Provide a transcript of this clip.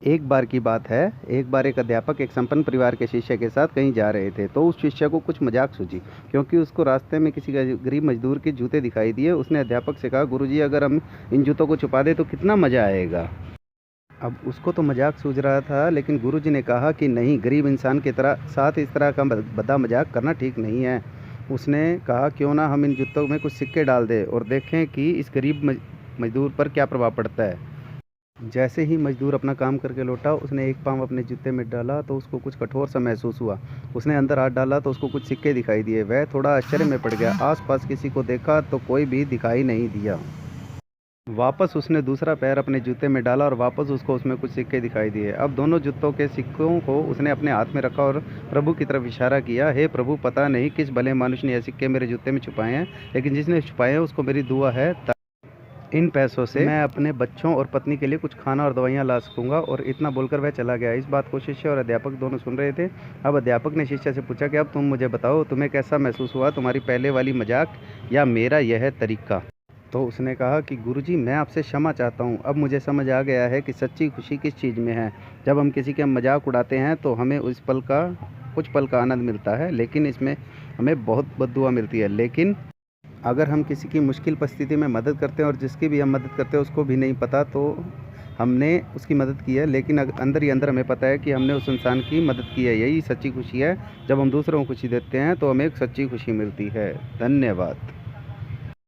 एक बार की बात है, एक बार एक अध्यापक एक संपन्न परिवार के शिष्य के साथ कहीं जा रहे थे, तो उस शिष्य को कुछ मजाक सूझी, क्योंकि उसको रास्ते में किसी गरीब मजदूर के जूते दिखाई दिए। उसने अध्यापक से कहा, गुरुजी, अगर हम इन जूतों को छुपा दें तो कितना मजा आएगा। अब उसको तो मजाक सूझ रहा था, लेकिन गुरुजी ने कहा कि नहीं, गरीब इंसान के तरह साथ इस तरह का बदा मजाक करना ठीक नहीं है। उसने कहा, क्यों ना हम इन जूतों में कुछ सिक्के डाल दें और देखें कि इस गरीब मजदूर पर क्या प्रभाव पड़ता है। जैसे ही मजदूर अपना काम करके लौटा, उसने एक पाँव अपने जूते में डाला तो उसको कुछ कठोर सा महसूस हुआ। उसने अंदर हाथ डाला तो उसको कुछ सिक्के दिखाई दिए। वह थोड़ा आश्चर्य में पड़ गया। आसपास किसी को देखा तो कोई भी दिखाई नहीं दिया। वापस उसने दूसरा पैर अपने जूते में डाला और वापस उसको उसमें कुछ सिक्के दिखाई दिए। अब दोनों जूतों के सिक्कों को उसने अपने हाथ में रखा और प्रभु की तरफ इशारा किया, हे प्रभु, पता नहीं किस भले मनुष्य ने यह सिक्के मेरे जूते में छुपाए हैं, लेकिन जिसने छुपाए हैं उसको मेरी दुआ है, इन पैसों से मैं अपने बच्चों और पत्नी के लिए कुछ खाना और दवाइयाँ ला सकूँगा। और इतना बोलकर वह चला गया। इस बात को शिष्य और अध्यापक दोनों सुन रहे थे। अब अध्यापक ने शिष्य से पूछा कि अब तुम मुझे बताओ, तुम्हें कैसा महसूस हुआ, तुम्हारी पहले वाली मजाक या मेरा यह तरीका। तो उसने कहा कि गुरुजी, मैं आपसे क्षमा चाहता हूँ। अब मुझे समझ आ गया है कि सच्ची खुशी किस चीज़ में है। जब हम किसी के मजाक उड़ाते हैं तो हमें कुछ पल का आनंद मिलता है, लेकिन इसमें हमें बहुत बद्दुआ मिलती है। लेकिन अगर हम किसी की मुश्किल परिस्थिति में मदद करते हैं और जिसकी भी हम मदद करते हैं उसको भी नहीं पता, तो हमने उसकी मदद की है, लेकिन अंदर ही अंदर हमें पता है कि हमने उस इंसान की मदद की है। यही सच्ची खुशी है। जब हम दूसरों को खुशी देते हैं तो हमें एक सच्ची खुशी मिलती है। धन्यवाद।